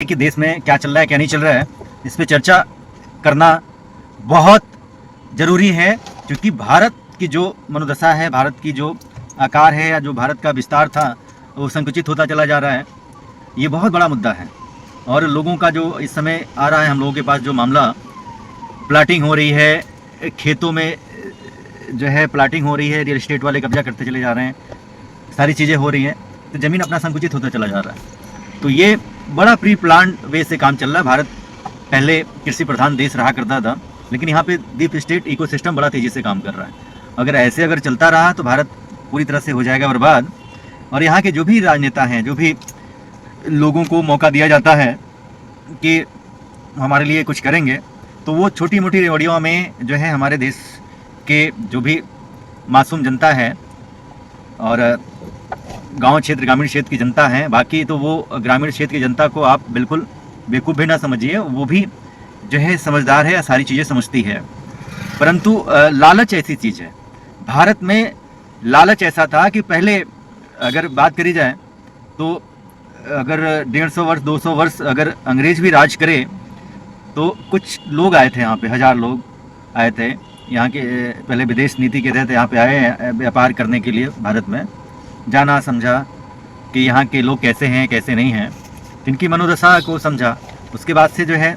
कि देश में क्या चल रहा है क्या नहीं चल रहा है, इस पे चर्चा करना बहुत ज़रूरी है, क्योंकि भारत की जो मनोदशा है, भारत की जो आकार है या जो भारत का विस्तार था वो संकुचित होता चला जा रहा है। ये बहुत बड़ा मुद्दा है और लोगों का जो इस समय आ रहा है, हम लोगों के पास जो मामला प्लाटिंग हो रही है, खेतों में जो है प्लाटिंग हो रही है, रियल एस्टेट वाले कब्जा करते चले जा रहे हैं, सारी चीज़ें हो रही हैं, तो ज़मीन अपना संकुचित होता चला जा रहा है। तो ये बड़ा प्री प्लान वे से काम चल रहा है। भारत पहले कृषि प्रधान देश रहा करता था, लेकिन यहाँ पे डीप स्टेट इकोसिस्टम बड़ा तेज़ी से काम कर रहा है। अगर चलता रहा तो भारत पूरी तरह से हो जाएगा बर्बाद। और यहाँ के जो भी राजनेता हैं, जो भी लोगों को मौका दिया जाता है कि हमारे लिए कुछ करेंगे, तो वो छोटी मोटी रेवड़ियों में जो है हमारे देश के जो भी मासूम जनता है और गांव क्षेत्र ग्रामीण क्षेत्र की जनता है, बाकी तो वो ग्रामीण क्षेत्र की जनता को आप बिल्कुल बेवकूफ़ भी ना समझिए, वो भी जो है समझदार है, सारी चीज़ें समझती है। परंतु लालच ऐसी चीज़ है, भारत में लालच ऐसा था कि पहले अगर बात करी जाए तो अगर 150 वर्ष 200 वर्ष अगर अंग्रेज भी राज करे तो कुछ लोग आए थे यहाँ पे, 1000 लोग आए थे यहाँ के, पहले विदेश नीति के तहत यहाँ पे आए व्यापार करने के लिए भारत में, जाना समझा कि यहाँ के लोग कैसे हैं कैसे नहीं हैं, इनकी मनोदशा को समझा। उसके बाद से जो है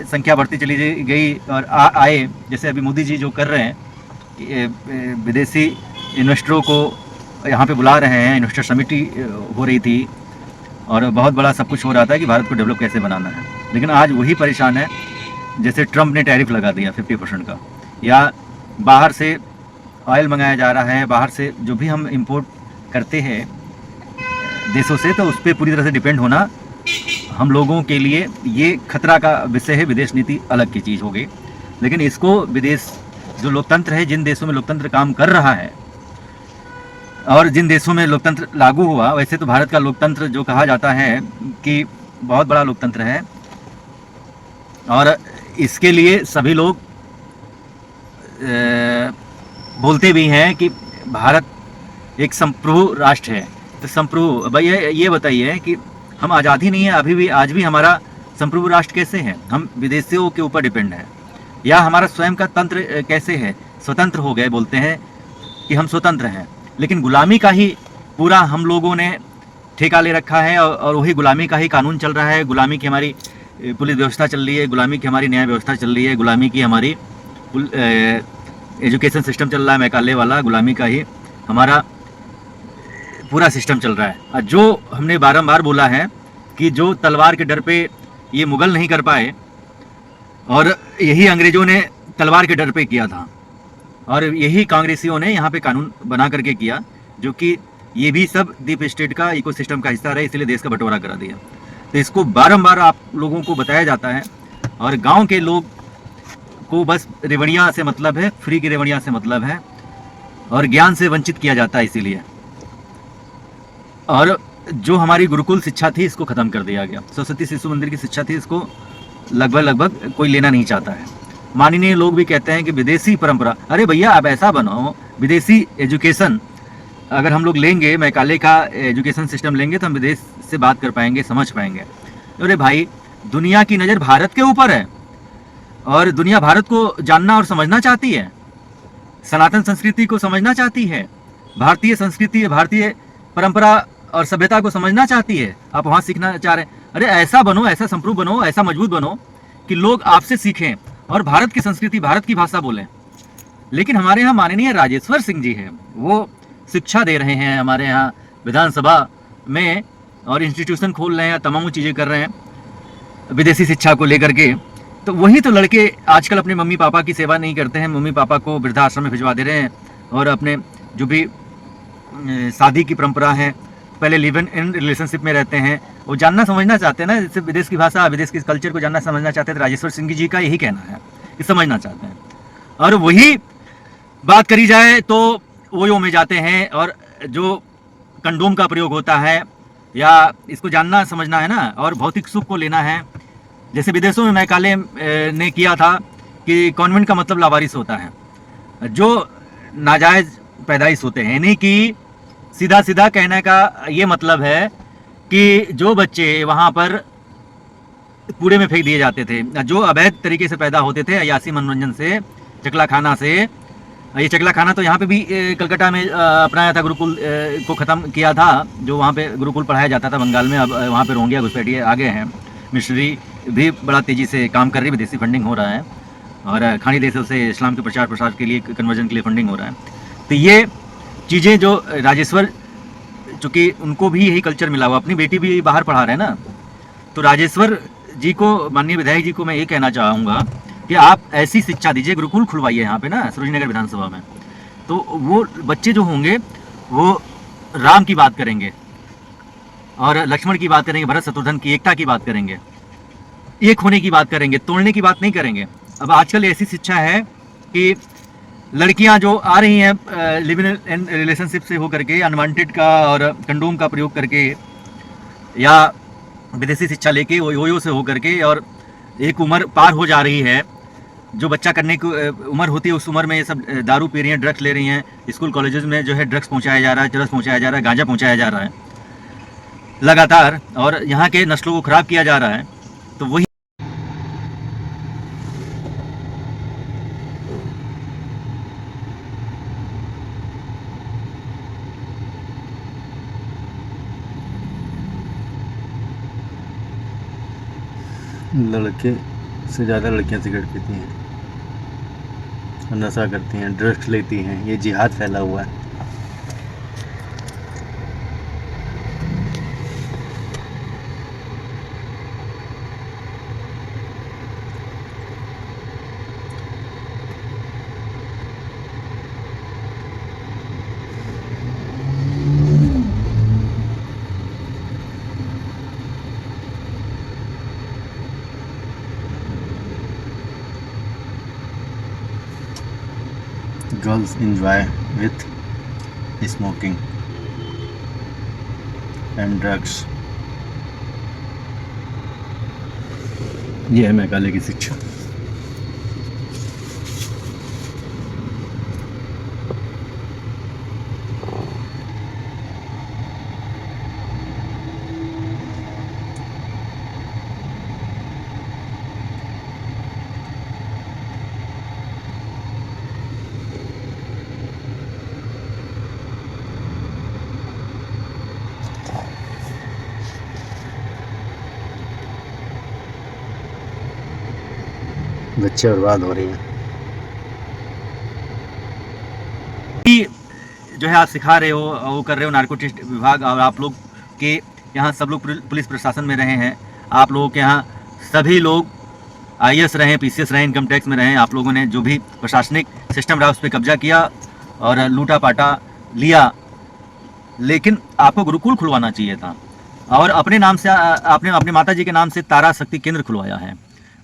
संख्या बढ़ती चली गई और आए, जैसे अभी मोदी जी जो कर रहे हैं, विदेशी इन्वेस्टरों को यहाँ पे बुला रहे हैं, इन्वेस्टर समिति हो रही थी और बहुत बड़ा सब कुछ हो रहा था कि भारत को डेवलप कैसे बनाना है। लेकिन आज वही परेशान है, जैसे ट्रंप ने टैरिफ लगा दिया 50% का, या बाहर से ऑयल मंगाया जा रहा है, बाहर से जो भी हम इंपोर्ट करते हैं देशों से, तो उस पर पूरी तरह से डिपेंड होना हम लोगों के लिए ये खतरा का विषय है। विदेश नीति अलग की चीज़ हो गई, लेकिन इसको विदेश जो लोकतंत्र है, जिन देशों में लोकतंत्र काम कर रहा है और जिन देशों में लोकतंत्र लागू हुआ, वैसे तो भारत का लोकतंत्र जो कहा जाता है कि बहुत बड़ा लोकतंत्र है और इसके लिए सभी लोग बोलते भी हैं कि भारत एक संप्रभु राष्ट्र है। तो संप्रभु भाई ये बताइए कि हम आज़ादी नहीं है अभी भी, आज भी हमारा संप्रभु राष्ट्र कैसे है? हम विदेशियों के ऊपर डिपेंड है, या हमारा स्वयं का तंत्र कैसे है? स्वतंत्र हो गए, बोलते हैं कि हम स्वतंत्र हैं, लेकिन गुलामी का ही पूरा हम लोगों ने ठेका ले रखा है और वही गुलामी का ही कानून चल रहा है। गुलामी की हमारी पुलिस व्यवस्था चल रही है, गुलामी की हमारी न्याय व्यवस्था चल रही है, गुलामी की हमारी एजुकेशन सिस्टम चल रहा है, मैकाले वाला गुलामी का ही हमारा पूरा सिस्टम चल रहा है। और जो हमने बारंबार बोला है कि जो तलवार के डर पे ये मुगल नहीं कर पाए, और यही अंग्रेज़ों ने तलवार के डर पे किया था, और यही कांग्रेसियों ने यहाँ पे कानून बना करके किया, जो कि ये भी सब डीप स्टेट का इकोसिस्टम का हिस्सा रहे, इसलिए देश का बंटवारा करा दिया। तो इसको बारंबार आप लोगों को बताया जाता है, और गांव के लोग को बस रेवड़ियाँ से मतलब है, फ्री की रेवड़ियाँ से मतलब है, और ज्ञान से वंचित किया जाता है इसीलिए। और जो हमारी गुरुकुल शिक्षा थी, इसको ख़त्म कर दिया गया। सरस्वती शिशु मंदिर की शिक्षा थी, इसको लगभग कोई लेना नहीं चाहता है। माननीय लोग भी कहते हैं कि विदेशी परंपरा, अरे भैया आप ऐसा बनाओ, विदेशी एजुकेशन अगर हम लोग लेंगे, मैकाले का एजुकेशन सिस्टम लेंगे तो हम विदेश से बात कर पाएंगे, समझ पाएंगे। अरे भाई, दुनिया की नज़र भारत के ऊपर है और दुनिया भारत को जानना और समझना चाहती है, सनातन संस्कृति को समझना चाहती है, भारतीय संस्कृति, भारतीय परंपरा और सभ्यता को समझना चाहती है। आप वहाँ सीखना चाह रहे हैं, अरे ऐसा बनो, ऐसा संप्रभु बनो, ऐसा मजबूत बनो कि लोग आपसे सीखें और भारत की संस्कृति, भारत की भाषा बोलें। लेकिन हमारे यहाँ माननीय राजेश्वर सिंह जी हैं, वो शिक्षा दे रहे हैं हमारे यहाँ विधानसभा में, और इंस्टीट्यूशन खोल रहे हैं, तमाम चीज़ें कर रहे हैं विदेशी शिक्षा को लेकर के। तो वही तो लड़के आजकल अपने मम्मी पापा की सेवा नहीं करते हैं, मम्मी पापा को वृद्धाश्रम में भिजवा दे रहे हैं, और अपने जो भी शादी की परंपरा है, पहले लिव इन रिलेशनशिप में रहते हैं, वो जानना समझना चाहते हैं ना, जैसे विदेश की भाषा, विदेश के कल्चर को जानना समझना चाहते हैं। तो राजेश्वर सिंह जी का यही कहना है कि समझना चाहते हैं, और वही बात करी जाए तो वो में जाते हैं, और जो कंडोम का प्रयोग होता है, या इसको जानना समझना है ना, और भौतिक सुख को लेना है। जैसे विदेशों में मैकाले ने किया था कि कॉन्वेंट का मतलब लावारिस होता है, जो नाजायज़ पैदाइश होते हैं, यानी कि सीधा सीधा कहने का ये मतलब है कि जो बच्चे वहाँ पर कूड़े में फेंक दिए जाते थे, जो अवैध तरीके से पैदा होते थे अयासी मनोरंजन से, चकला खाना से। ये चकला खाना तो यहाँ पे भी कलकत्ता में अपनाया था, गुरुकुल को ख़त्म किया था, जो वहाँ पे गुरुकुल पढ़ाया जाता था बंगाल में। अब वहाँ पे रोहिंग्या घुसपैठिए आ गए हैं, मिशनरी भी बड़ा तेज़ी से काम कर रही है, विदेशी फंडिंग हो रहा है, और खाड़ी देशों से इस्लाम के प्रचार प्रसार के लिए, कन्वर्जन के लिए फंडिंग हो रहा है। तो ये चीज़ें जो राजेश्वर, चूँकि उनको भी यही कल्चर मिला हुआ, अपनी बेटी भी बाहर पढ़ा रहे हैं ना, तो राजेश्वर जी को, माननीय विधायक जी को मैं ये कहना चाहूँगा कि आप ऐसी शिक्षा दीजिए, गुरुकुल खुलवाइए यहाँ पे ना सरोजनी नगर विधानसभा में, तो वो बच्चे जो होंगे वो राम की बात करेंगे और लक्ष्मण की बात करेंगे, भरत शत्रुघ्न की एकता की बात करेंगे, एक होने की बात करेंगे, तोड़ने की बात नहीं करेंगे। अब आजकल ऐसी शिक्षा है कि लड़कियां जो आ रही हैं लिव इन रिलेशनशिप से होकर के, अनवांटेड का और कंडोम का प्रयोग करके, या विदेशी शिक्षा लेके यो से होकर के, और एक उम्र पार हो जा रही है, जो बच्चा करने की उम्र होती है, उस उम्र में ये सब दारू पी रही हैं, ड्रग्स ले रही हैं, स्कूल कॉलेजेस में जो है ड्रग्स पहुंचाया जा रहा है, चरस पहुंचाया जा रहा है, गांजा पहुंचाया जा रहा है लगातार, और यहाँ के नस्लों को ख़राब किया जा रहा है। तो वही लड़के से ज़्यादा लड़कियां सिगरेट पीती हैं, नशा करती हैं, ड्रग्स लेती हैं, ये जिहाद फैला हुआ है। Girls enjoy with smoking and drugs. ये है मेघालय की शिक्षा। बच्चे बर्बाद हो रही हैं। जो है आप सिखा रहे हो, वो कर रहे हो नारकोटिक्स विभाग, और आप लोग के यहाँ सब लोग पुलिस प्रशासन में रहे हैं, आप लोगों के यहाँ सभी लोग IAS रहे, PCS रहे, इनकम टैक्स में रहे, आप लोगों ने जो भी प्रशासनिक सिस्टम रहा उस पर कब्जा किया और लूटा पाटा लिया, लेकिन आपको गुरुकुल खुलवाना चाहिए था, और अपने नाम से आपने अपने माता जी के नाम से तारा शक्ति केंद्र खुलवाया है।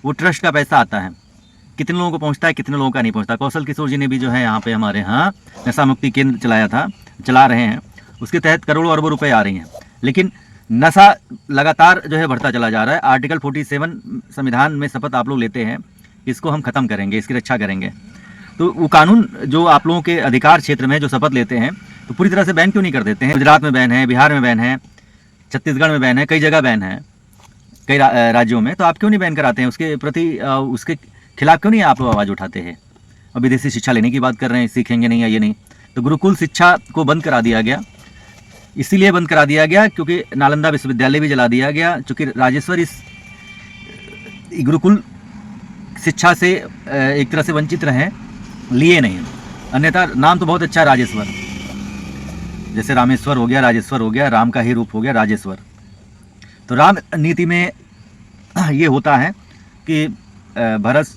वो ट्रस्ट का पैसा आता है, कितने लोगों को पहुंचता है, कितने लोगों का नहीं पहुंचता। कौशल किशोर जी ने भी जो है यहाँ पे हमारे यहाँ नशा मुक्ति केंद्र चला रहे हैं, उसके तहत करोड़ों अरबों रुपए आ रही हैं, लेकिन नशा लगातार जो है बढ़ता चला जा रहा है। आर्टिकल 47 संविधान में शपथ आप लोग लेते हैं, इसको हम ख़त्म करेंगे, इसकी रक्षा करेंगे, तो वो कानून जो आप लोगों के अधिकार क्षेत्र में जो शपथ लेते हैं, तो पूरी तरह से बैन क्यों नहीं कर देते हैं? गुजरात में बैन है, बिहार में बैन है, छत्तीसगढ़ में बैन है, कई जगह बैन है, कई राज्यों में, तो आप क्यों नहीं बैन कराते हैं? उसके प्रति उसके खिलाफ क्यों नहीं आप लोग आवाज़ उठाते हैं? और विदेशी शिक्षा लेने की बात कर रहे हैं, सीखेंगे नहीं या ये नहीं। तो गुरुकुल शिक्षा को बंद करा दिया गया, इसीलिए बंद करा दिया गया क्योंकि नालंदा विश्वविद्यालय भी जला दिया गया, क्योंकि राजेश्वर इस गुरुकुल शिक्षा से एक तरह से वंचित रहे, लिए नहीं। अन्यथा नाम तो बहुत अच्छा है राजेश्वर, जैसे रामेश्वर हो गया, राजेश्वर हो गया, राम का ही रूप हो गया राजेश्वर। तो राम नीति में ये होता है कि भरत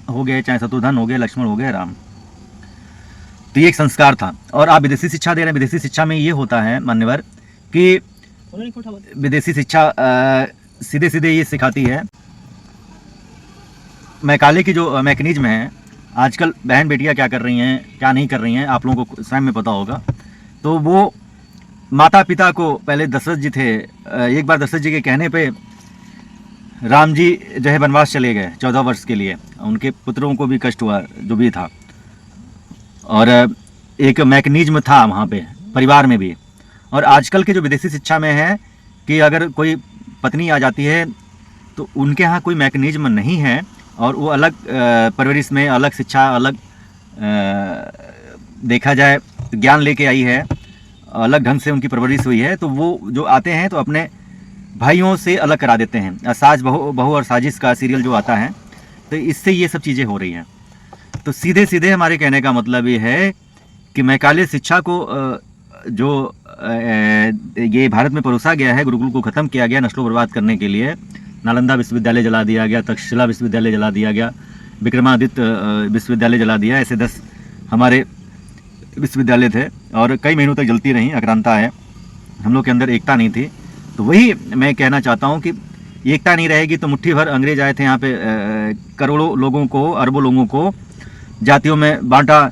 हो गए, चाहे शत्रुघ्न हो गए, लक्ष्मण हो गए, राम, तो ये एक संस्कार था। और आप विदेशी शिक्षा दे रहे हैं, विदेशी शिक्षा में ये होता है मान्यवर कि विदेशी शिक्षा सीधे सीधे ये सिखाती है, मैकाले की जो मैकेनिज्म है, आजकल बहन बेटियां क्या कर रही हैं, क्या नहीं कर रही हैं, आप लोगों को स्वयं में पता होगा। तो वो माता पिता को, पहले दशरथ जी थे, एक बार दशरथ जी के कहने पे राम जी जो है वनवास चले गए 14 वर्ष के लिए, उनके पुत्रों को भी कष्ट हुआ, जो भी था, और एक मैकेनिज्म था वहाँ पे परिवार में भी। और आजकल के जो विदेशी शिक्षा में है कि अगर कोई पत्नी आ जाती है तो उनके यहाँ कोई मैकेनिज्म नहीं है और वो अलग परवरिश में, अलग शिक्षा, अलग देखा जाए तो ज्ञान लेके आई है, अलग ढंग से उनकी परवरिश हुई है। तो वो जो आते हैं तो अपने भाइयों से अलग करा देते हैं। साज बहू और साजिश का सीरियल जो आता है, तो इससे ये सब चीज़ें हो रही हैं। तो सीधे सीधे हमारे कहने का मतलब ये है कि मैकाले शिक्षा को जो ये भारत में परोसा गया है, गुरुकुल को ख़त्म किया गया नस्लों बर्बाद करने के लिए। नालंदा विश्वविद्यालय जला दिया गया, तक्षशिला विश्वविद्यालय जला दिया गया, विक्रमादित्य विश्वविद्यालय जला दिया, ऐसे 10 हमारे विश्वविद्यालय थे और कई महीनों तक जलती रहीं। आक्रांता है, हम लोग के अंदर एकता नहीं थी। तो वही मैं कहना चाहता हूँ कि एकता नहीं रहेगी तो मुट्ठी भर अंग्रेज आए थे यहाँ पे, करोड़ों लोगों को, अरबों लोगों को जातियों में बांटा,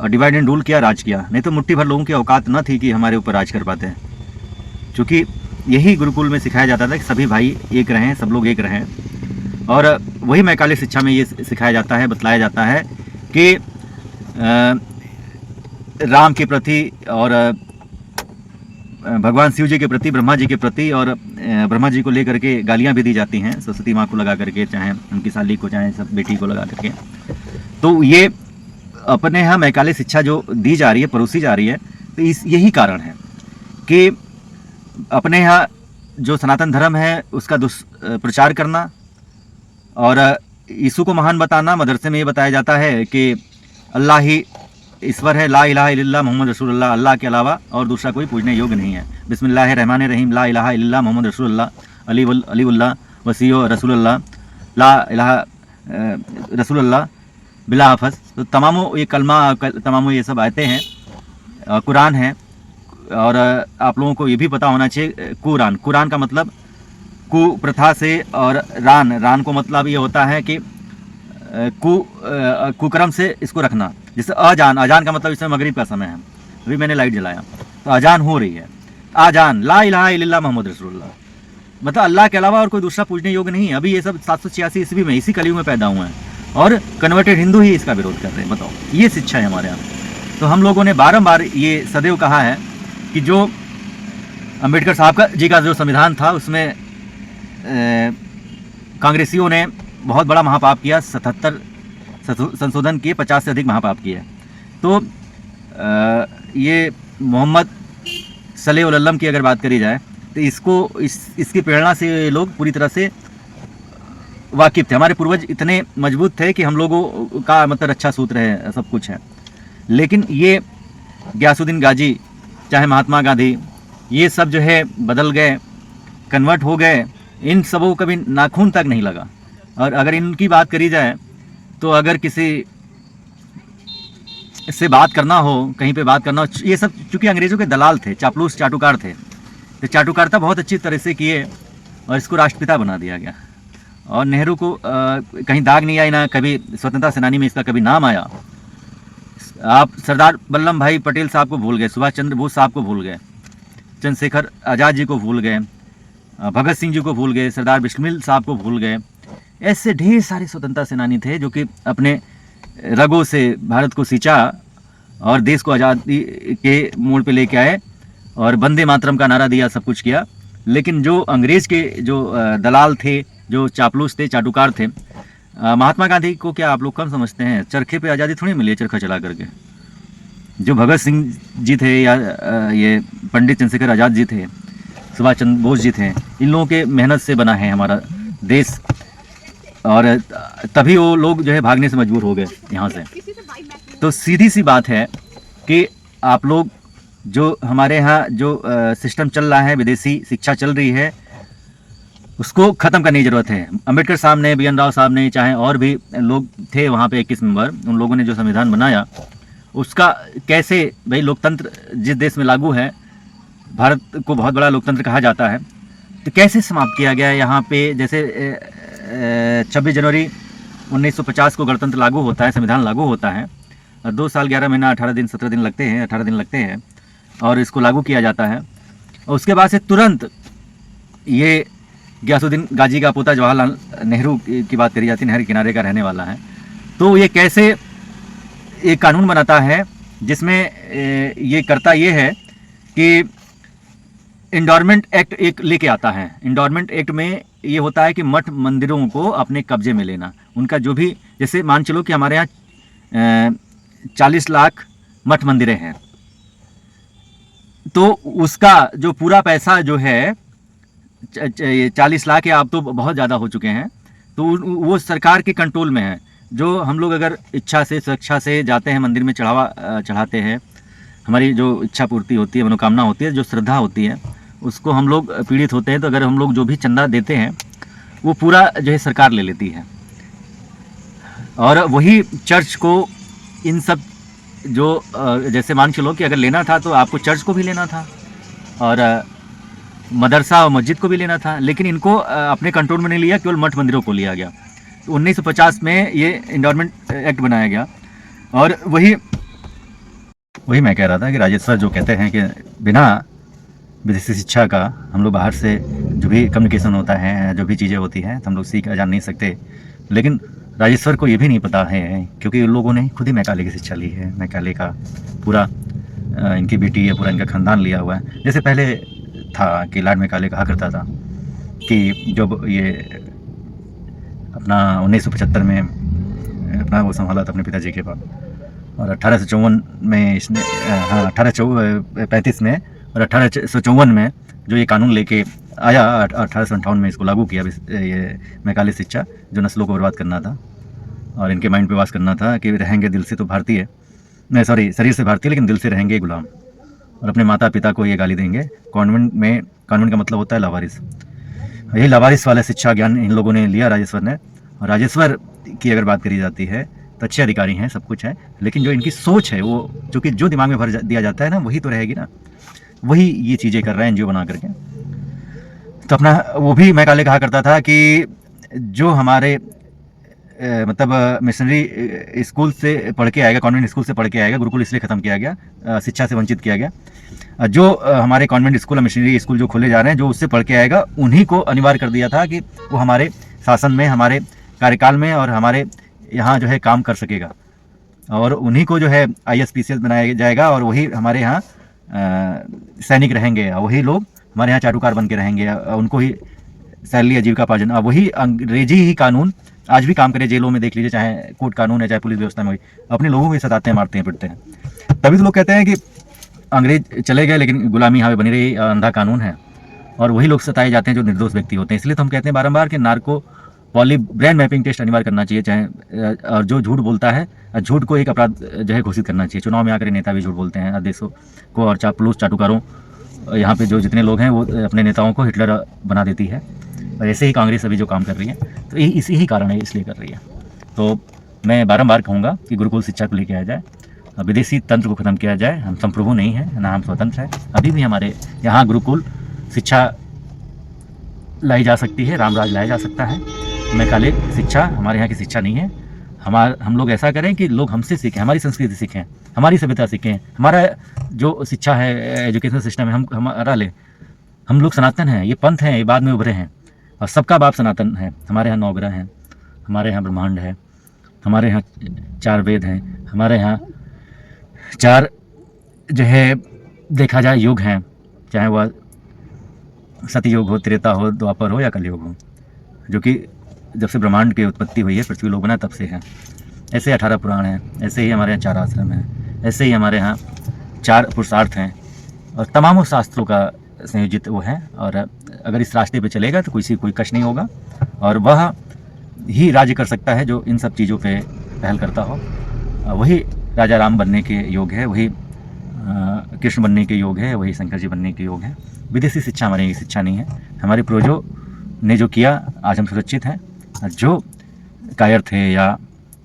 डिवाइड एंड रूल किया, राज किया। नहीं तो मुट्ठी भर लोगों की औकात न थी कि हमारे ऊपर राज कर पाते हैं। क्योंकि यही गुरुकुल में सिखाया जाता था कि सभी भाई एक रहें, सब लोग एक रहें। और वही मैकाले शिक्षा में ये सिखाया जाता है, बतलाया जाता है कि राम के प्रति और भगवान शिव जी के प्रति, ब्रह्मा जी के प्रति, और ब्रह्मा जी को लेकर के गालियाँ भी दी जाती हैं, सरस्वती माँ को लगा करके, चाहे उनकी साली को, चाहे सब बेटी को लगा करके। तो ये अपने यहाँ मैकाले शिक्षा जो दी जा रही है, परोसी जा रही है, तो यही कारण है कि अपने यहाँ जो सनातन धर्म है उसका दुष्प्रचार करना और यीशु को महान बताना। मदरसे में ये बताया जाता है कि अल्लाह ही ईश्वर है, ला इलाहा इल्लल्लाह मोहम्मद रसूलुल्लाह, अल्लाह के अलावा और दूसरा कोई पूजने योग्य नहीं है। बिस्मिल्लाहिर्रहमानिर्रहीम, ला इलाहा इल्लल्लाह मोहम्मद रसूलुल्लाह, अलीउल्लाह वसीयो रसूलुल्लाह, ला इलाहा रसूलुल्लाह बिला हाफ़ज़। तो तमामों ये कलमा, तमामों ये सब आयतें हैं, कुरान है। और आप लोगों को ये भी पता होना चाहिए, कुरान का मतलब कुप्रथा से, और रान को मतलब ये होता है कि कुकर्म से इसको रखना। जैसे अजान का मतलब इसमें मगरिब का समय है, अभी मैंने लाइट जलाया तो अजान हो रही है। अजान ला इलाहा इल्लल्लाह मोहम्मद रसूलुल्लाह, मतलब अल्लाह के अलावा और कोई दूसरा पूजने योग्य नहीं है। अभी ये सब 786 ईस्वी में, इसी कलयुग में पैदा हुए हैं और कन्वर्टेड हिंदू ही इसका विरोध कर रहे हैं। बताओ, ये शिक्षा है हमारे यहाँ। तो हम लोगों ने बारंबार ये सदैव कहा है कि जो अंबेडकर साहब जी का जो संविधान था उसमें कांग्रेसियों ने बहुत बड़ा महापाप किया, 77 संशोधन किए, 50 से अधिक महापाप किए। तो ये मोहम्मद सल्लल्लाहु अलैहि वसल्लम की अगर बात करी जाए तो इसकी प्रेरणा से लोग पूरी तरह से वाकिफ थे। हमारे पूर्वज इतने मजबूत थे कि हम लोगों का मतलब अच्छा सूत्र है, सब कुछ है। लेकिन ये गयासुद्दीन गाजी, चाहे महात्मा गांधी, ये सब जो है बदल गए, कन्वर्ट हो गए। इन सबों कभी नाखून तक नहीं लगा। और अगर इनकी बात करी जाए तो अगर किसी से बात करना हो, कहीं पे बात करना हो, ये सब चूँकि अंग्रेज़ों के दलाल थे, चापलूस, चाटुकार थे, तो चाटुकारिता बहुत अच्छी तरह से किए और इसको राष्ट्रपिता बना दिया गया। और नेहरू को कहीं दाग नहीं आई, ना कभी स्वतंत्रता सेनानी में इसका कभी नाम आया। आप सरदार वल्लभ भाई पटेल साहब को भूल गए, सुभाष चंद्र बोस साहब को भूल गए, चंद्रशेखर आज़ाद जी को भूल गए, भगत सिंह जी को भूल गए, सरदार बिस्मिल साहब को भूल गए। ऐसे ढेर सारे स्वतंत्रता सेनानी थे जो कि अपने रगों से भारत को सींचा और देश को आज़ादी के मोड़ पे लेके आए और वंदे मातरम का नारा दिया, सब कुछ किया। लेकिन जो अंग्रेज़ के जो दलाल थे, जो चापलूस थे, चाटुकार थे, महात्मा गांधी को क्या आप लोग कम समझते हैं? चरखे पे आज़ादी थोड़ी मिली है चरखा चला करके। जो भगत सिंह जी थे या ये पंडित चंद्रशेखर आज़ाद जी थे, सुभाष चंद्र बोस जी थे, इन लोगों के मेहनत से बना है हमारा देश। और तभी वो लोग जो है भागने से मजबूर हो गए यहाँ से। तो सीधी सी बात है कि आप लोग जो हमारे यहाँ जो सिस्टम चल रहा है, विदेशी शिक्षा चल रही है, उसको ख़त्म करने की ज़रूरत है। अंबेडकर साहब ने, बी एन राव साहब ने, चाहे और भी लोग थे वहाँ पे 21 मेंबर, उन लोगों ने जो संविधान बनाया, उसका कैसे भाई लोकतंत्र जिस देश में लागू है, भारत को बहुत बड़ा लोकतंत्र कहा जाता है, तो कैसे समाप्त किया गया है यहाँ पे। जैसे 26 जनवरी 1950 को गणतंत्र लागू होता है, संविधान लागू होता है, 2 साल 11 महीना 18 दिन 17 दिन लगते हैं, 18 दिन लगते हैं और इसको लागू किया जाता है। और उसके बाद से तुरंत ये गयासुद्दीन गाजी का पोता जवाहरलाल नेहरू की बात करी जाती है, नहर किनारे का रहने वाला है। तो ये कैसे एक कानून बनाता है जिसमें ये करता ये है कि इंडोरमेंट एक्ट एक लेके आता है। इंडोरमेंट एक्ट में ये होता है कि मठ मंदिरों को अपने कब्जे में लेना, उनका जो भी, जैसे मान चलो कि हमारे यहाँ 40 लाख मठ मंदिरें हैं, तो उसका जो पूरा पैसा जो है 40 लाख या अब तो बहुत ज़्यादा हो चुके हैं, तो वो सरकार के कंट्रोल में है। जो हम लोग अगर इच्छा से स्वेच्छा से जाते हैं मंदिर में चढ़ाते हैं, हमारी जो इच्छा पूर्ति होती है, मनोकामना होती है, जो श्रद्धा होती है, उसको हम लोग पीड़ित होते हैं, तो अगर हम लोग जो भी चंदा देते हैं वो पूरा जो है सरकार ले लेती है। और वही चर्च को इन सब जो जैसे मान चलो कि अगर लेना था तो आपको चर्च को भी लेना था और मदरसा और मस्जिद को भी लेना था, लेकिन इनको अपने कंट्रोल में नहीं लिया, केवल मठ मंदिरों को लिया गया। तो 1950 में ये एंडोर्मेंट एक्ट बनाया गया। और वही मैं कह रहा था कि राजेश सर जो कहते हैं कि बिना विदेशी शिक्षा का हम लोग बाहर से जो भी कम्युनिकेशन होता है, जो भी चीज़ें होती हैं, तो हम लोग सीख जान नहीं सकते। लेकिन राजेश्वर को ये भी नहीं पता है, क्योंकि उन लोगों ने खुद ही मैकाले की शिक्षा ली है। मैकाले का पूरा इनकी बेटी है, पूरा इनका खानदान लिया हुआ है। जैसे पहले था कि लॉर्ड मैकाले कहा करता था कि जब ये अपना 1975 में अपना वो संभाला था अपने पिताजी के पास, और 1854 में इसने 1835 में और 1854 में जो ये कानून लेके आया, 1858 में इसको लागू किया, ये मैकाले शिक्षा, जो नस्लों को बर्बाद करना था और इनके माइंड पे वास करना था कि रहेंगे दिल से तो भारतीय, नहीं सॉरी शरीर से भारतीय लेकिन दिल से रहेंगे गुलाम, और अपने माता पिता को ये गाली देंगे। कॉन्वेंट का मतलब होता है लावारिस। यही लावारिस वाला शिक्षा ज्ञान इन लोगों ने लिया राजेश्वर ने। और राजेश्वर की अगर बात करी जाती है तो अच्छे अधिकारी हैं, सब कुछ है, लेकिन जो इनकी सोच है वो जो दिमाग में भर दिया जाता है ना, वही तो रहेगी ना, वही ये चीज़ें कर रहे हैं एनजीओ बना करके। तो अपना वो भी मैकाले कहा करता था कि जो हमारे मतलब मिशनरी स्कूल से पढ़ के आएगा, कॉन्वेंट स्कूल से पढ़ के आएगा, गुरुकुल इसलिए ख़त्म किया गया, शिक्षा से वंचित किया गया। जो हमारे कॉन्वेंट स्कूल, मिशनरी स्कूल जो खोले जा रहे हैं, जो उससे पढ़ के आएगा, उन्हीं को अनिवार्य कर दिया था कि वो हमारे शासन में, हमारे कार्यकाल में और हमारे यहाँ जो है काम कर सकेगा, और उन्हीं को जो है ISPCS बनाया जाएगा, और वही हमारे यहाँ सैनिक रहेंगे, वही लोग हमारे यहाँ चाटुकार बन के रहेंगे, उनको ही सैलरी आजीविका पार्जन। अब वही अंग्रेजी ही कानून आज भी काम करे, जेलों में देख लीजिए, चाहे कोर्ट कानून है, चाहे पुलिस व्यवस्था में, अपने लोगों को सताते हैं, मारते हैं, पिटते हैं। तभी तो लोग कहते हैं कि अंग्रेज चले गए लेकिन गुलामी यहाँ पे बनी रही, अंधा कानून है, और वही लोग सताए जाते हैं जो निर्दोष व्यक्ति होते हैं। इसलिए तो हम कहते हैं बारंबार कि narco poly brain mapping test अनिवार्य करना चाहिए, चाहे और जो झूठ बोलता है, झूठ को एक अपराध जो है घोषित करना चाहिए। चुनाव में आकर नेता भी झूठ बोलते हैं देशों को, और चापलूस चाटुकारों यहाँ पे जो जितने लोग हैं वो अपने नेताओं को हिटलर बना देती है, और ऐसे ही कांग्रेस अभी जो काम कर रही है, तो इसी ही कारण है, इसलिए कर रही है। तो मैं बारंबार कहूँगा कि गुरुकुल शिक्षा को लेकर आया जाए, विदेशी तंत्र को ख़त्म किया जाए। हम संप्रभु नहीं हैं, ना हम स्वतंत्र हैं। अभी भी हमारे यहाँ गुरुकुल शिक्षा लाई जा सकती है, रामराज लाया जा सकता है। मैकाले शिक्षा हमारे यहाँ की शिक्षा नहीं है। हम लोग ऐसा करें कि लोग हमसे सीखें, हमारी संस्कृति सीखें, हमारी सभ्यता सीखें, हमारा जो शिक्षा है, एजुकेशन सिस्टम है, हमारा ले। हम लोग सनातन हैं, ये पंथ हैं, ये बाद में उभरे हैं, और सबका बाप सनातन है। हमारे यहाँ 9 ग्रह हैं, हमारे यहाँ ब्रह्मांड है, हमारे यहाँ 4 वेद हैं, हमारे यहाँ 4 जो है देखा जाए युग हैं, चाहे वह सतयुग हो, त्रेता हो, द्वापर हो या कलयुग हो, जो कि जब से ब्रह्मांड की उत्पत्ति हुई है, पृथ्वी लोग बना तब से है। ऐसे 18 पुराण हैं, ऐसे ही हमारे यहाँ 4 आश्रम हैं, ऐसे ही हमारे यहाँ 4 पुरुषार्थ हैं, और तमामों शास्त्रों का संयोजित वो है। और अगर इस रास्ते पे चलेगा तो कोई कष्ट नहीं होगा, और वह ही राज्य कर सकता है जो इन सब चीज़ों पे पहल करता हो। वही राजा राम बनने के योग है, वही कृष्ण बनने के योग है, वही शंकर जी बनने के योग है। विदेशी शिक्षा हमारी शिक्षा नहीं है। हमारे पूर्वजों ने जो किया, आज हम सुरक्षित हैं। जो कायर थे या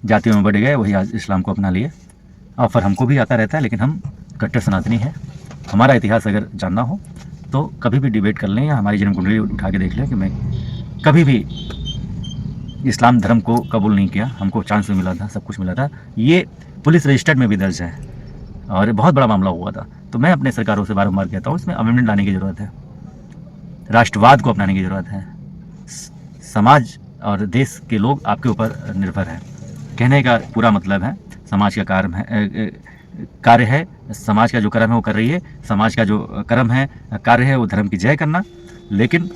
जातियों में बढ़ गए, वही आज इस्लाम को अपना लिए। ऑफर हमको भी आता रहता है, लेकिन हम कट्टर सनातनी हैं। हमारा इतिहास अगर जानना हो तो कभी भी डिबेट कर लें, या हमारी जन्म कुंडली उठा के देख लें कि मैं कभी भी इस्लाम धर्म को कबूल नहीं किया। हमको चांस भी मिला था, सब कुछ मिला था। ये पुलिस रजिस्टर्ड में भी दर्ज है, और बहुत बड़ा मामला हुआ था। तो मैं अपने सरकारों से बारंबार कहता हूँ, इसमें अमेंडमेंट लाने की ज़रूरत है, राष्ट्रवाद को अपनाने की ज़रूरत है। समाज और देश के लोग आपके ऊपर निर्भर हैं। कहने का पूरा मतलब है, समाज का कार्य है, समाज का जो कर्म है वो कर रही है, समाज का जो कर्म है, कार्य है, वो धर्म की जय करना। लेकिन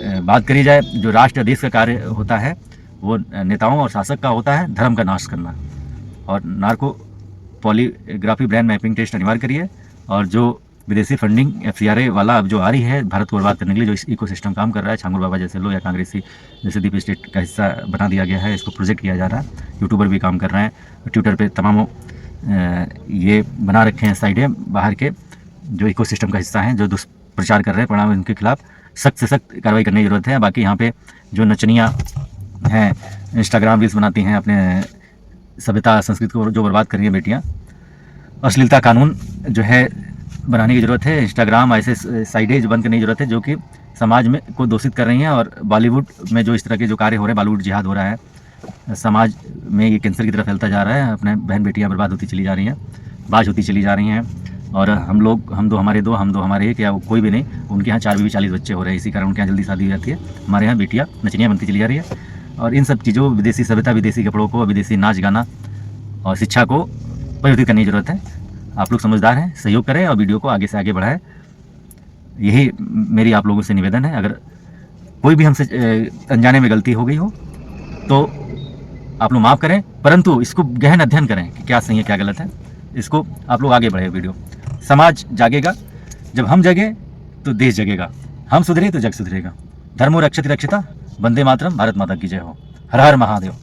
बात करी जाए जो राष्ट्र या देश का कार्य होता है वो नेताओं और शासक का होता है धर्म का नाश करना। और narco polygraphy brain mapping test अनिवार्य करिए। और जो विदेशी फंडिंग FCRA वाला अब जो आ रही है भारत को बर्बाद करने के लिए, जो इस इकोसिस्टम काम कर रहा है, छांगुर बाबा जैसे लोग या कांग्रेसी जैसे डीप स्टेट का हिस्सा बना दिया गया है, इसको प्रोजेक्ट किया जा रहा है। यूट्यूबर भी काम कर रहे हैं, ट्विटर पे तमाम ये बना रखे हैं साइडें बाहर के जो इकोसिस्टम का हिस्सा हैं, जो दुष्प्रचार कर रहे हैं। परिणाम उनके खिलाफ सख्त से सख्त कार्रवाई करने की ज़रूरत है। बाकी यहाँ पे जो नचनियाँ हैं, इंस्टाग्राम रील्स बनाती हैं, अपने सभ्यता संस्कृति को जो बर्बाद कर रही हैं बेटियाँ, अश्लीलता कानून जो है बनाने की ज़रूरत है। इंस्टाग्राम ऐसे साइडें जो बंद करने की ज़रूरत है जो कि समाज में को दूषित कर रही हैं। और बॉलीवुड में जो इस तरह के जो कार्य हो रहे हैं, बॉलीवुड जिहाद हो रहा है, समाज में ये कैंसर की तरफ फैलता जा रहा है। अपने बहन बेटियां बर्बाद होती चली जा रही हैं, बाज होती चली जा रही हैं। और हम दो हमारे एक, या कोई भी नहीं, उनके यहाँ 4 बीवी 40 बच्चे हो रहे हैं। इसी कारण उनके यहाँ जल्दी शादी हो जाती है। हमारे यहाँ बेटियाँ नचनियाँ बनती चली जा रही है। और इन सब चीज़ों, विदेशी सभ्यता, विदेशी कपड़ों को, विदेशी नाच गाना और शिक्षा को परिवर्तित करने की ज़रूरत है। आप लोग समझदार हैं, सहयोग करें और वीडियो को आगे से आगे बढ़ाएं। यही मेरी आप लोगों से निवेदन है। अगर कोई भी हमसे अनजाने में गलती हो गई हो तो आप लोग माफ़ करें, परंतु इसको गहन अध्ययन करें कि क्या सही है क्या गलत है। इसको आप लोग आगे बढ़े। वीडियो समाज जागेगा, जब हम जगे तो देश जगेगा, हम सुधरे तो जग सुधरेगा। धर्मो रक्षति रक्षिता, वंदे मातरम, भारत माता की जय हो। हर हर महादेव।